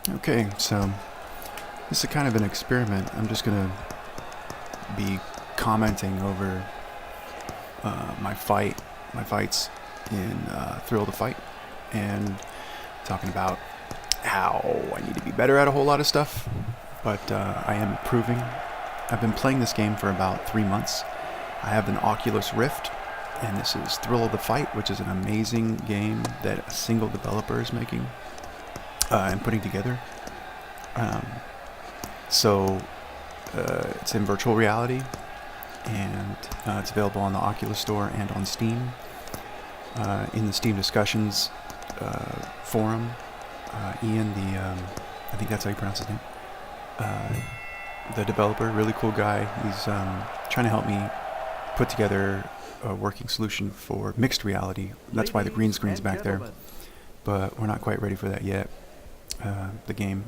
Okay, so this is kind of an experiment. I'm just gonna be commenting over my fights in Thrill of the Fight, and talking about how I need to be better at a whole lot of stuff, but I am improving. I've been playing this game for about 3 months. I have an Oculus Rift, and this is Thrill of the Fight, which is an amazing game that a single developer is making and putting together. Um, so it's in virtual reality, and it's available on the Oculus Store and on Steam. In the Steam discussions forum, Ian, I think that's how you pronounce his name, the developer, really cool guy. He's trying to help me put together a working solution for mixed reality. That's why the green screen's back there, but we're not quite ready for that yet, the game.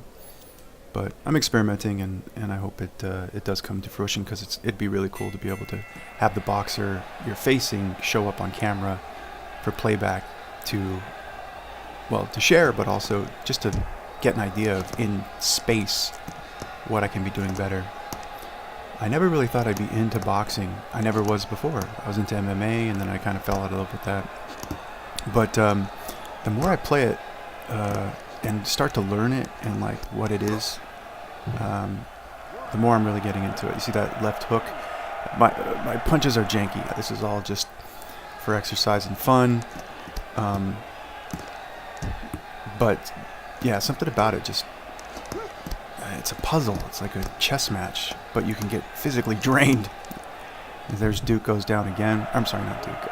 But I'm experimenting, and I hope it does come to fruition, because it'd be really cool to be able to have the boxer you're facing show up on camera for playback to share, but also just to get an idea of, in space, what I can be doing better. I never really thought I'd be into boxing. I never was before. I was into MMA, and then I kind of fell out of love with that. But the more I play it and start to learn it and like what it is, the more I'm really getting into it. You see that left hook? My punches are janky. This is all just for exercise and fun. But yeah, something about it just, it's a puzzle. It's like a chess match, but you can get physically drained. There's Duke goes down again. I'm sorry, not Duke.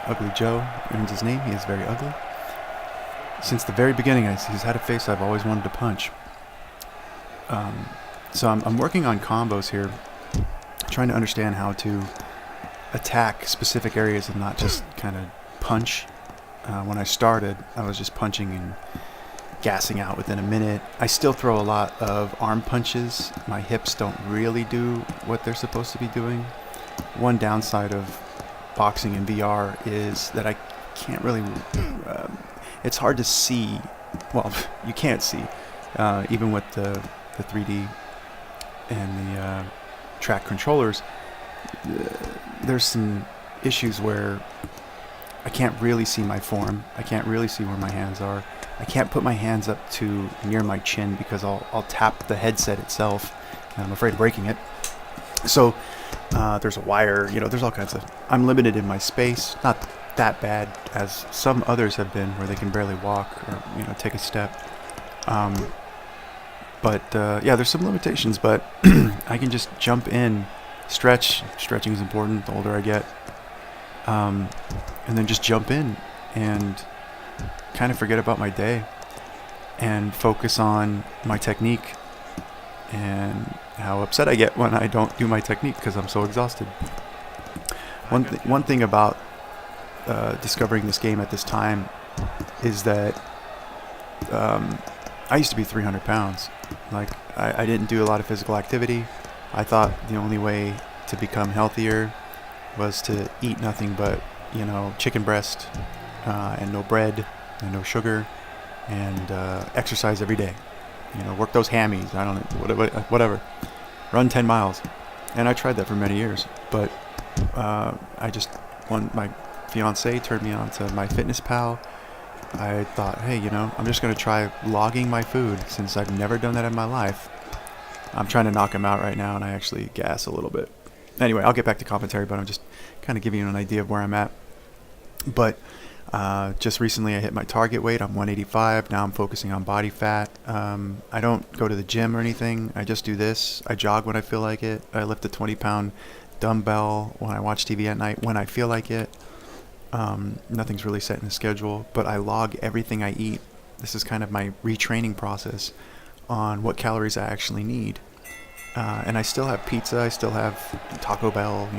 Ugly Joe earns his name. He is very ugly. Since the very beginning, he's had a face I've always wanted to punch. So I'm working on combos here, trying to understand how to attack specific areas and not just kind of punch. When I started, I was just punching and gassing out within a minute. I still throw a lot of arm punches. My hips don't really do what they're supposed to be doing. One downside of boxing in VR is that I can't really... it's hard to see. Well, you can't see, even with the 3D and the track controllers. There's some issues where I can't really see my form. I can't really see where my hands are. I can't put my hands up to near my chin, because I'll tap the headset itself, and I'm afraid of breaking it. So there's a wire, there's all kinds of... I'm limited in my space. Not that bad as some others have been, where they can barely walk or take a step. But yeah, there's some limitations, but I can just jump in, stretching is important the older I get, and then just jump in and kind of forget about my day and focus on my technique, and how upset I get when I don't do my technique because I'm so exhausted. One thing about discovering this game at this time is that I used to be 300 pounds. Like, I didn't do a lot of physical activity. I thought the only way to become healthier was to eat nothing but, chicken breast, and no bread and no sugar, and exercise every day. Work those hammies. I don't know, whatever. Run 10 miles. And I tried that for many years. But my fiance turned me on to MyFitnessPal. I thought, hey, I'm just going to try logging my food, since I've never done that in my life. I'm trying to knock him out right now, and I actually gas a little bit. Anyway, I'll get back to commentary, but I'm just kind of giving you an idea of where I'm at. But just recently I hit my target weight. I'm 185. Now I'm focusing on body fat. I don't go to the gym or anything. I just do this. I jog when I feel like it. I lift a 20-pound dumbbell when I watch TV at night when I feel like it. Nothing's really set in the schedule, but I log everything I eat. This is kind of my retraining process on what calories I actually need. And I still have pizza. I still have Taco Bell,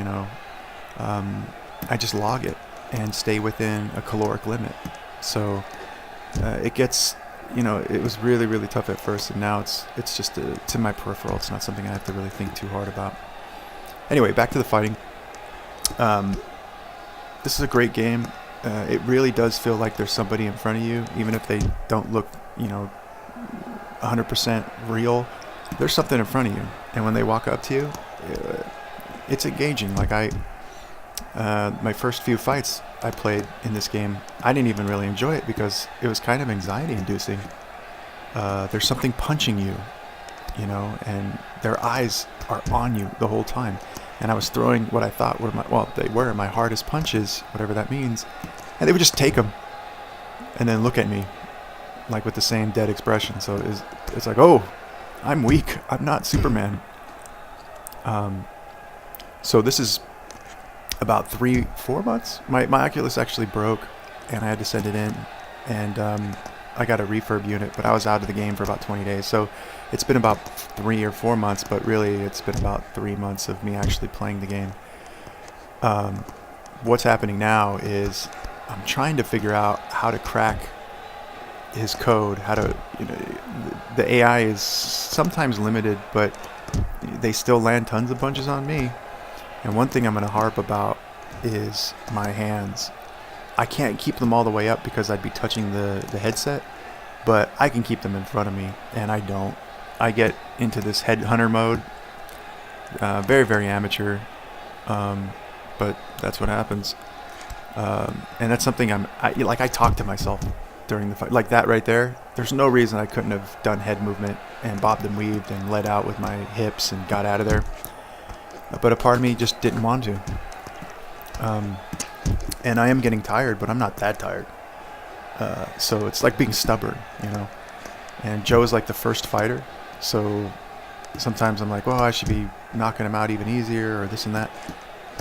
I just log it and stay within a caloric limit. So it gets, it was really, really tough at first, and now it's just it's in my peripheral. It's not something I have to really think too hard about. Anyway, back to the fighting. This is a great game. It really does feel like there's somebody in front of you, even if they don't look, 100% real, there's something in front of you. And when they walk up to you, it's engaging. Like my first few fights I played in this game, I didn't even really enjoy it because it was kind of anxiety inducing. There's something punching you, you know, and their eyes are on you the whole time. And I was throwing what I thought were my hardest punches, whatever that means. And they would just take them and then look at me like with the same dead expression. So it's like, oh, I'm weak. I'm not Superman. So this is about 3-4 months. My Oculus actually broke and I had to send it in. And I got a refurb unit, but I was out of the game for about 20 days. So it's been about 3 or 4 months, but really it's been about 3 months of me actually playing the game. What's happening now is I'm trying to figure out how to crack his code, how to, the AI is sometimes limited, but they still land tons of punches on me. And one thing I'm going to harp about is my hands. I can't keep them all the way up because I'd be touching the headset, but I can keep them in front of me, and I don't. I get into this headhunter mode, very, very amateur, but that's what happens. And that's something I talk to myself during the fight. Like that right there, there's no reason I couldn't have done head movement and bobbed and weaved and let out with my hips and got out of there. But a part of me just didn't want to. And I am getting tired, but I'm not that tired. So it's like being stubborn, you know. And Joe is like the first fighter, so sometimes I'm like, well, I should be knocking him out even easier or this and that.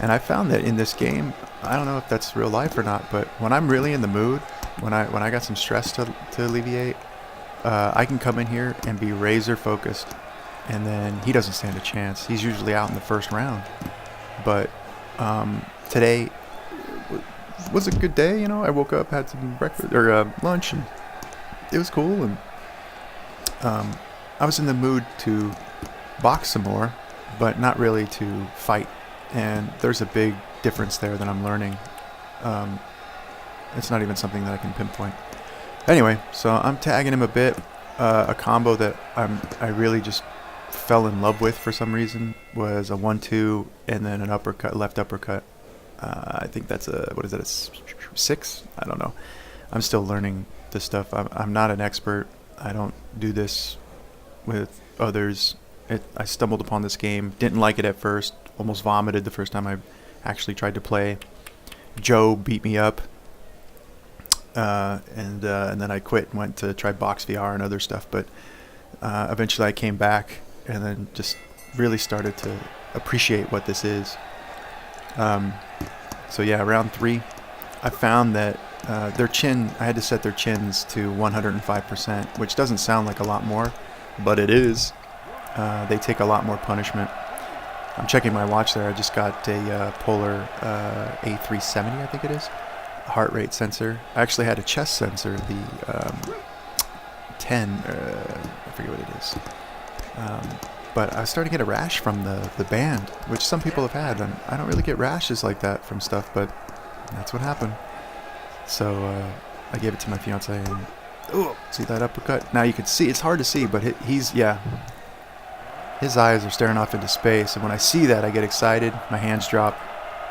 And I found that in this game, I don't know if that's real life or not, but when I'm really in the mood, when I got some stress to alleviate, I can come in here and be razor focused, and then he doesn't stand a chance. He's usually out in the first round. But today was a good day, you know. I woke up, had some breakfast or lunch, and it was cool. And I was in the mood to box some more, but not really to fight. And there's a big difference there that I'm learning. It's not even something that I can pinpoint. Anyway, so I'm tagging him a bit. A combo that I really just fell in love with for some reason was a 1-2 and then an uppercut, left uppercut. I think that's a 6? I don't know. I'm still learning this stuff. I'm not an expert. I don't do this with others. I stumbled upon this game, didn't like it at first, almost vomited the first time I actually tried to play. Joe beat me up, and then I quit and went to try Box VR and other stuff. But eventually I came back and then just really started to appreciate what this is. So yeah, round 3, I found that their chin, I had to set their chins to 105%, which doesn't sound like a lot more, but it is. They take a lot more punishment. I'm checking my watch there. I just got a Polar A370, I think it is, heart rate sensor. I actually had a chest sensor, the 10, I forget what it is. But I started to get a rash from the band, which some people have had. And I don't really get rashes like that from stuff, but that's what happened. So I gave it to my fiance, and see that uppercut? Now you can see, it's hard to see, but his eyes are staring off into space, and when I see that, I get excited, my hands drop,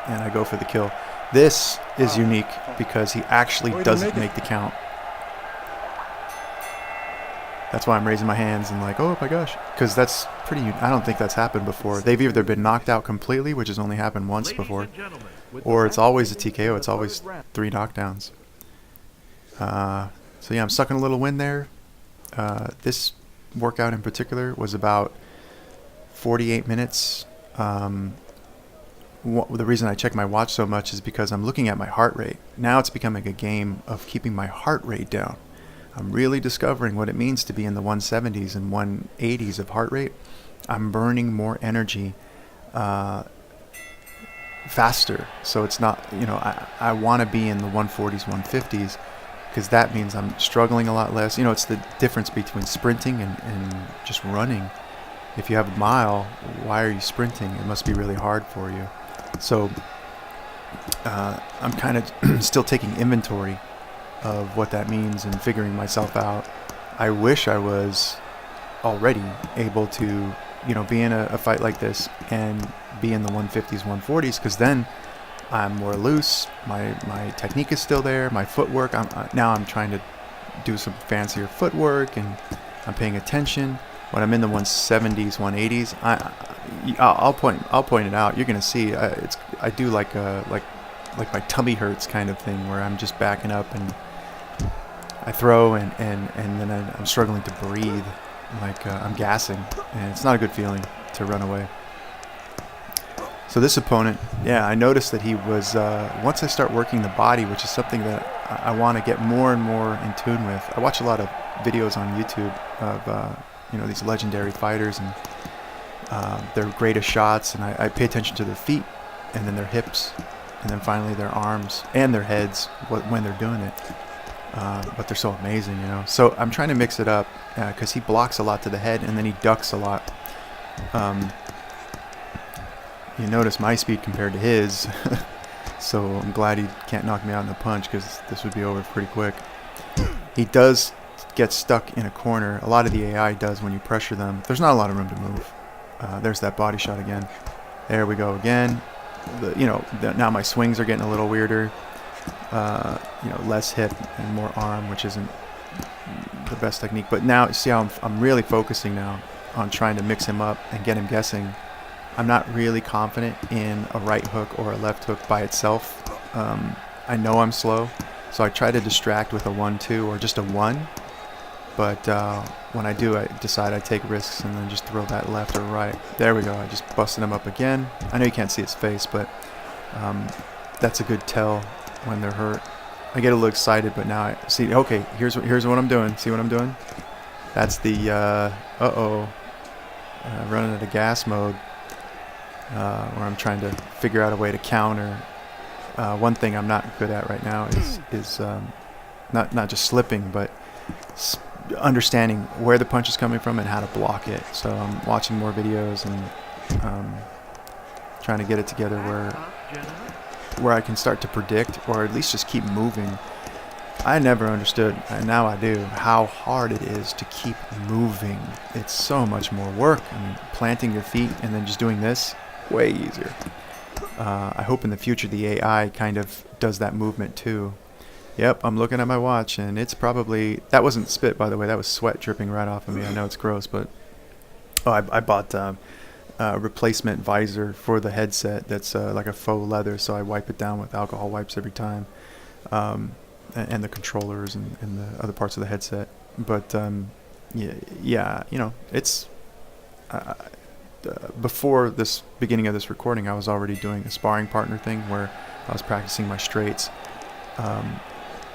and I go for the kill. This is unique because he actually doesn't make the count. That's why I'm raising my hands and like, oh my gosh, because that's pretty. I don't think that's happened before. They've either been knocked out completely, which has only happened once before, or it's always a TKO. It's always 3 knockdowns. So yeah, I'm sucking a little wind there. This workout in particular was about 48 minutes. The reason I check my watch so much is because I'm looking at my heart rate. Now it's becoming a game of keeping my heart rate down. I'm really discovering what it means to be in the 170s and 180s of heart rate. I'm burning more energy faster. So it's not, I want to be in the 140s, 150s, because that means I'm struggling a lot less. It's the difference between sprinting and just running. If you have a mile, why are you sprinting? It must be really hard for you. So I'm kind of still taking inventory of what that means and figuring myself out. I wish I was already able to, be in a fight like this and be in the 150s, 140s, because then I'm more loose. My technique is still there. My footwork. Now I'm trying to do some fancier footwork, and I'm paying attention. When I'm in the 170s, 180s, I'll point it out. You're gonna see. I do like my tummy hurts kind of thing, where I'm just backing up and I throw and then I'm struggling to breathe, like I'm gassing, and it's not a good feeling to run away. So this opponent, yeah, I noticed that he was, once I start working the body, which is something that I want to get more and more in tune with. I watch a lot of videos on YouTube of, these legendary fighters and their greatest shots, and I pay attention to their feet and then their hips and then finally their arms and their heads when they're doing it. But they're so amazing, So I'm trying to mix it up because he blocks a lot to the head and then he ducks a lot. You notice my speed compared to his, so I'm glad he can't knock me out in a punch, because this would be over pretty quick. He does get stuck in a corner. A lot of the AI does when you pressure them. There's not a lot of room to move. There's that body shot again. There we go again. Now my swings are getting a little weirder. Less hip and more arm, which isn't the best technique. But now, see how I'm really focusing now on trying to mix him up and get him guessing. I'm not really confident in a right hook or a left hook by itself. I know I'm slow, so I try to distract with a 1-2 or just a 1. But when I do, I decide I take risks and then just throw that left or right. There we go. I just busted him up again. I know you can't see his face, but that's a good tell when they're hurt. I get a little excited, but now I see. Okay, here's what I'm doing. See what I'm doing? That's the running at a gas mode. Where I'm trying to figure out a way to counter. One thing I'm not good at right now is not just slipping, but understanding where the punch is coming from and how to block it. So I'm watching more videos and trying to get it together where I can start to predict, or at least just keep moving. I never understood, and now I do, how hard it is to keep moving. It's so much more work. I mean, planting your feet and then just doing this, way easier. I hope in the future the AI kind of does that movement too. Yep, I'm looking at my watch, and it's probably, that wasn't spit, by the way, that was sweat dripping right off of me. I know it's gross, but I bought a replacement visor for the headset that's like a faux leather, so I wipe it down with alcohol wipes every time, and the controllers and the other parts of the headset. But yeah, it's before this beginning of this recording, I was already doing a sparring partner thing where I was practicing my straights,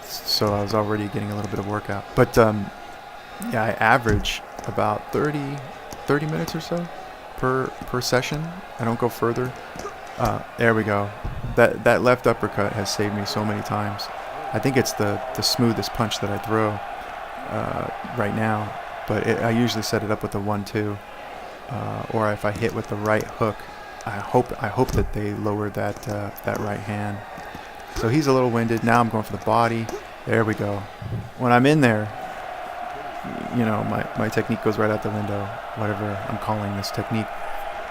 so I was already getting a little bit of workout. But yeah, I average about 30 minutes or so per session. I don't go further. There we go. That left uppercut has saved me so many times. I think it's the smoothest punch that I throw right now, but I usually set it up with a 1-2. Or if I hit with the right hook, I hope that they lower that right hand. So he's a little winded. Now I'm going for the body. There we go. When I'm in there, my technique goes right out the window, whatever I'm calling this technique,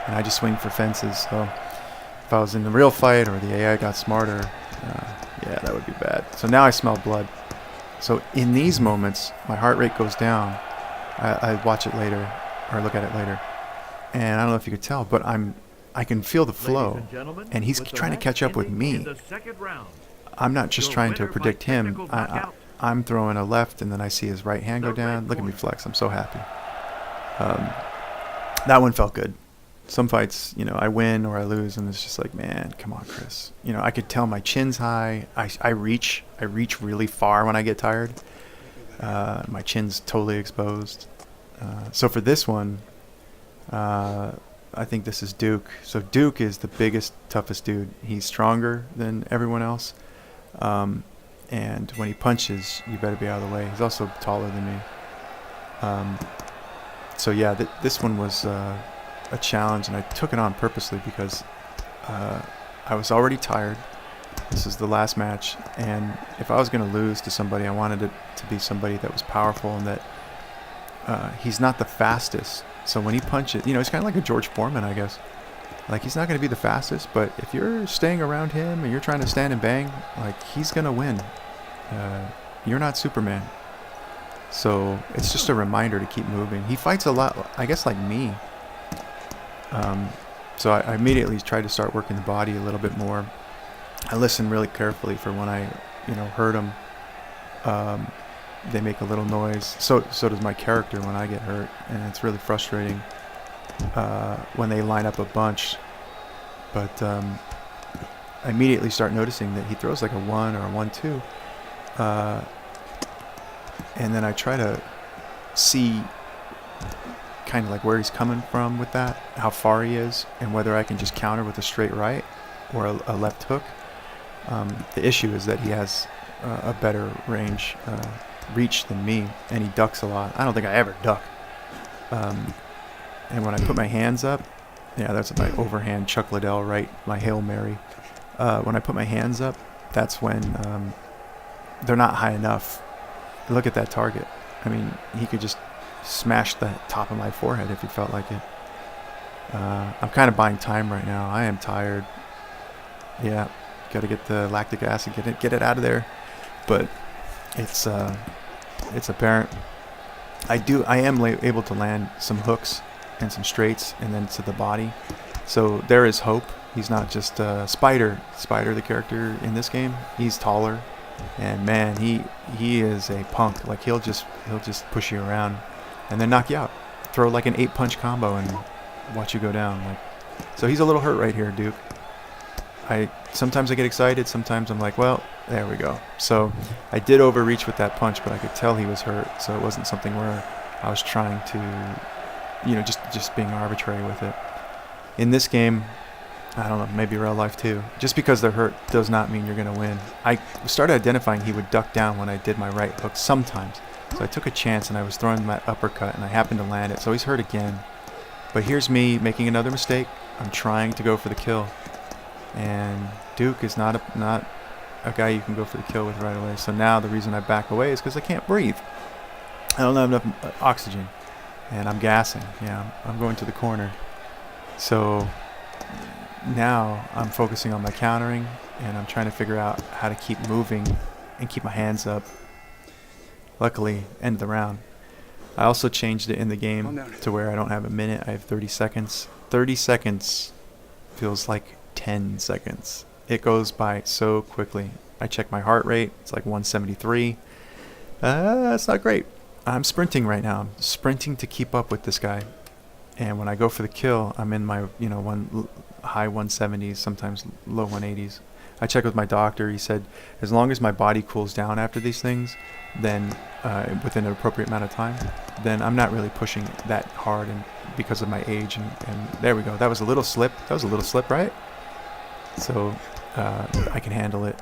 and I just swing for fences. So if I was in the real fight or the AI got smarter, yeah, that would be bad. So now I smell blood. So in these moments, my heart rate goes down. I watch it later, or look at it later. And I don't know if you could tell, but I can feel the flow, and he's trying to catch up with me. I'm not just trying to predict him. I'm throwing a left, and then I see his right hand go down. Look at me flex. I'm so happy. That one felt good. Some fights, I win or I lose, and it's just like, man, come on, Chris. I could tell my chin's high. I reach really far when I get tired. My chin's totally exposed. So for this one, I think this is Duke. So Duke is the biggest, toughest dude. He's stronger than everyone else. And when he punches, you better be out of the way. He's also taller than me. So yeah, this one was a challenge, and I took it on purposely because I was already tired. This is the last match, and if I was going to lose to somebody, I wanted it to be somebody that was powerful and that he's not the fastest. So when he punches, you know, he's kind of like a George Foreman, I guess. Like, he's not going to be the fastest, but if you're staying around him and you're trying to stand and bang, like, he's going to win. You're not Superman. So it's just a reminder to keep moving. He fights a lot, I guess, like me. So I immediately tried to start working the body a little bit more. I listen really carefully for when I, you know, hurt them. They make a little noise. So does my character when I get hurt, and it's really frustrating when they line up a bunch. But I immediately start noticing that he throws like a 1 or a 1-2. And then I try to see kind of like where he's coming from with that, how far he is, and whether I can just counter with a straight right or a left hook. The issue is that he has a better reach than me, and he ducks a lot. I don't think I ever duck. And when I put my hands up, yeah, that's my overhand Chuck Liddell right, my Hail Mary. When I put my hands up, that's when they're not high enough. Look at that target. I mean, he could just smash the top of my forehead if he felt like it. I'm kind of buying time right now. I am tired. Yeah, got to get the lactic acid, get it out of there. But it's apparent. I am able to land some hooks and some straights, and then to the body. So there is hope. He's not just Spider, the character in this game. He's taller, and man, he is a punk. Like he'll just push you around, and then knock you out. Throw like an 8-punch combo and watch you go down. Like, so he's a little hurt right here, Duke. Sometimes I get excited. Sometimes I'm like, well, there we go. So I did overreach with that punch, but I could tell he was hurt. So it wasn't something where I was trying to, you know, just being arbitrary with it. In this game, I don't know, maybe real life too. Just because they're hurt does not mean you're going to win. I started identifying he would duck down when I did my right hook sometimes. So I took a chance and I was throwing my uppercut and I happened to land it. So he's hurt again. But here's me making another mistake. I'm trying to go for the kill. And Duke is not a guy you can go for the kill with right away. So now the reason I back away is because I can't breathe. I don't have enough oxygen. And I'm gassing. Yeah, I'm going to the corner. So now I'm focusing on my countering, and I'm trying to figure out how to keep moving and keep my hands up. Luckily, end of the round. I also changed it in the game to where I don't have a minute. I have 30 seconds. 30 seconds feels like 10 seconds. It goes by so quickly. I check my heart rate. It's like 173. That's not great. I'm sprinting right now. I'm sprinting to keep up with this guy. And when I go for the kill, I'm in my, you know, high 170s, sometimes low 180s. I checked with my doctor. He said, as long as my body cools down after these things, then within an appropriate amount of time, then I'm not really pushing that hard, and because of my age. And there we go. That was a little slip. Right? So I can handle it.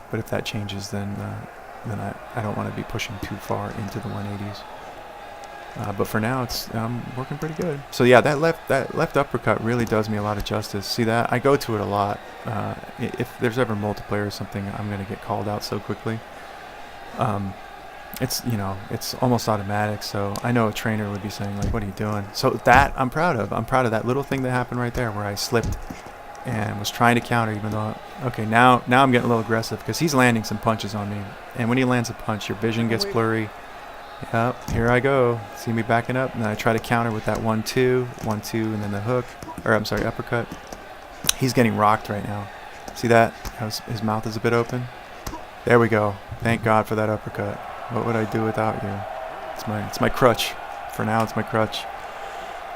But if that changes, then I don't want to be pushing too far into the 180s. But for now, I'm working pretty good. So yeah, that left uppercut really does me a lot of justice. See that? I go to it a lot. If there's ever multiplayer or something, I'm gonna get called out so quickly. It's almost automatic. So I know a trainer would be saying like, "What are you doing?" So that I'm proud of. I'm proud of that little thing that happened right there where I slipped and was trying to counter, even though now I'm getting a little aggressive because he's landing some punches on me. And when he lands a punch, your vision gets blurry. Yep, here I go. See me backing up, and then I try to counter with that 1-2, and then the hook, uppercut. He's getting rocked right now. See that? His mouth is a bit open. There we go. Thank God for that uppercut. What would I do without you? It's my crutch. For now, it's my crutch.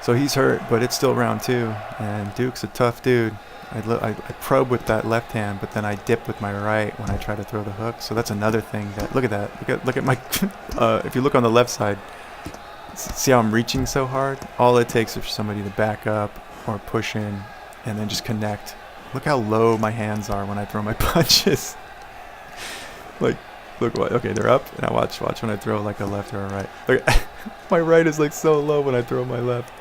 So he's hurt, but it's still round 2, and Duke's a tough dude. I probe with that left hand, but then I dip with my right when I try to throw the hook. So that's another thing. Look at that. Look at my. If you look on the left side, see how I'm reaching so hard? All it takes is for somebody to back up or push in, and then just connect. Look how low my hands are when I throw my punches. Look what. Okay, they're up, and I watch when I throw like a left or a right. Look, my right is like so low when I throw my left,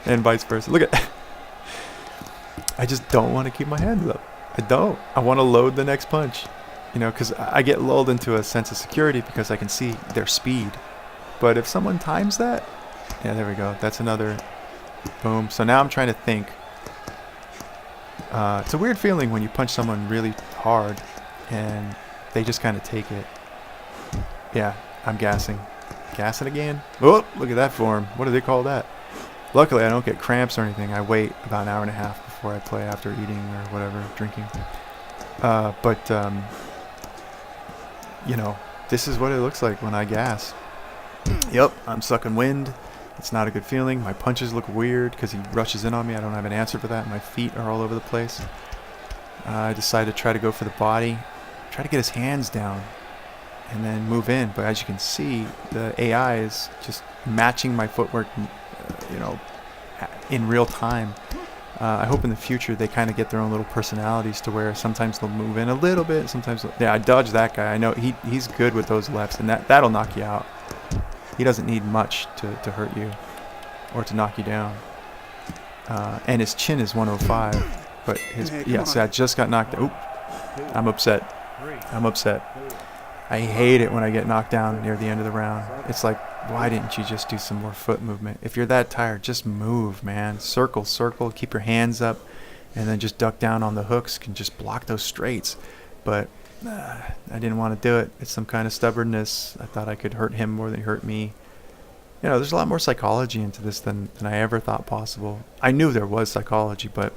and vice versa. Look at. I just don't want to keep my hands up. I don't. I want to load the next punch, because I get lulled into a sense of security because I can see their speed. But if someone times that, yeah, there we go. That's another boom. So now I'm trying to think. It's a weird feeling when you punch someone really hard and they just kind of take it. Yeah, I'm gassing. Gassing again? Oh, look at that form. What do they call that? Luckily, I don't get cramps or anything. I wait about an hour and a half before I play after eating or whatever, drinking. You know, this is what it looks like when I gas. Yep, I'm sucking wind. It's not a good feeling. My punches look weird because he rushes in on me. I don't have an answer for that. My feet are all over the place. I decided to try to go for the body. Try to get his hands down and then move in. But as you can see, the AI is just matching my footwork, you know, in real time. I hope in the future they kind of get their own little personalities to where sometimes they'll move in a little bit. Sometimes, yeah, I dodged that guy. I know he's good with those lefts, and that'll knock you out. He doesn't need much to hurt you or to knock you down. And his chin is 105, but so I just got knocked out. Oop, I'm upset. I'm upset. I hate it when I get knocked down near the end of the round. It's like, why didn't you just do some more foot movement? If you're that tired, just move, man. Circle, keep your hands up, and then just duck down on the hooks. Can just block those straights. But I didn't want to do it. It's some kind of stubbornness. I thought I could hurt him more than he hurt me. You know, there's a lot more psychology into this than I ever thought possible. I knew there was psychology, but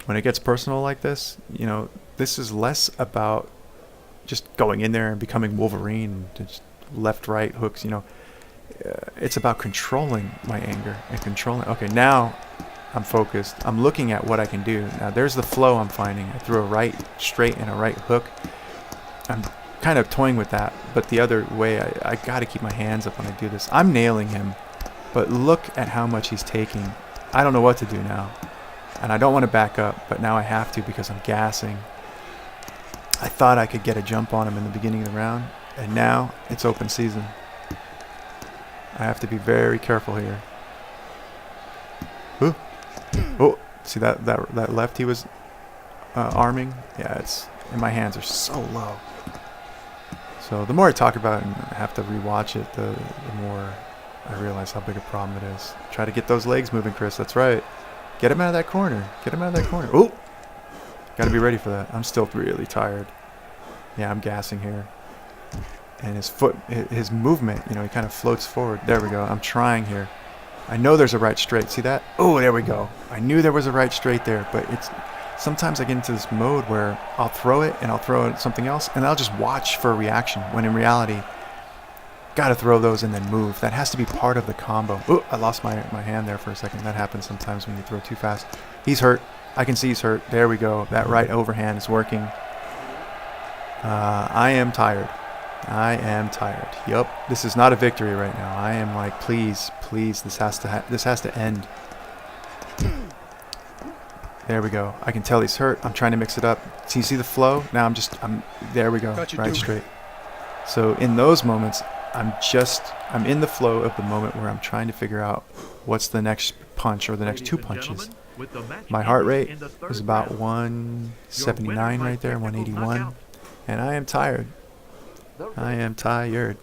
when it gets personal like this, you know, this is less about just going in there and becoming Wolverine, just left, right hooks, you know. It's about controlling my anger and controlling. Okay, now I'm focused. I'm looking at what I can do. Now there's the flow I'm finding. I threw a right straight and a right hook. I'm kind of toying with that, but the other way, I got to keep my hands up when I do this. I'm nailing him, but look at how much he's taking. I don't know what to do now, and I don't want to back up, but now I have to because I'm gassing. I thought I could get a jump on him in the beginning of the round, and now it's open season. I have to be very careful here. Ooh. Oh, see that left he was arming? Yeah, and my hands are so low. So the more I talk about it and I have to rewatch it, the more I realize how big a problem it is. Try to get those legs moving, Chris. That's right. Get him out of that corner. Get him out of that corner. Oh! Got to be ready for that. I'm still really tired. Yeah, I'm gassing here. And his movement, you know, he kind of floats forward. There we go. I'm trying here. I know there's a right straight. See that? Oh, there we go. I knew there was a right straight there, but sometimes I get into this mode where I'll throw it and I'll throw it something else and I'll just watch for a reaction when in reality, gotta throw those and then move. That has to be part of the combo. Oh, I lost my hand there for a second. That happens sometimes when you throw too fast. He's hurt. I can see he's hurt. There we go. That right overhand is working. I am tired. I am tired. Yup. This is not a victory right now. I am like, please, this has to end. There we go. I can tell he's hurt. I'm trying to mix it up. So you see the flow? Now there we go. Right straight. So in those moments, I'm in the flow of the moment where I'm trying to figure out what's the next punch or the next two punches. My heart rate was about 179 right there, 181. And I am tired. I am tired.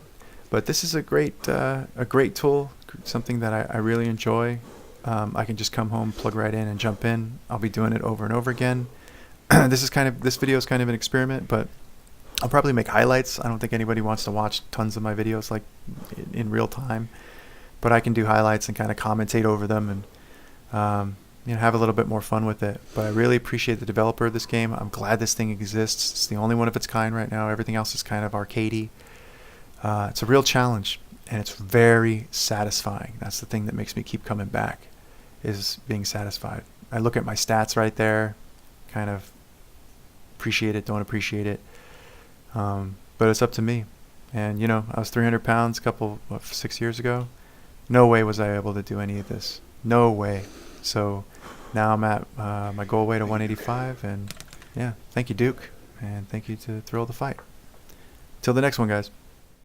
But this is a great tool, something that I really enjoy. I can just come home, plug right in, and jump in. I'll be doing it over and over again. This video is kind of an experiment, but I'll probably make highlights. I don't think anybody wants to watch tons of my videos like in real time, but I can do highlights and kind of commentate over them and have a little bit more fun with it. But I really appreciate the developer of this game. I'm glad this thing exists. It's the only one of its kind right now. Everything else is kind of arcadey. It's a real challenge, and it's very satisfying. That's the thing that makes me keep coming back, is being satisfied. I look at my stats right there, kind of appreciate it, don't appreciate it. But it's up to me. And, I was 300 pounds 6 years ago. No way was I able to do any of this. No way. So now I'm at my goal weight of 185. And, yeah, thank you, Duke. And thank you to Thrill the Fight. Till the next one, guys.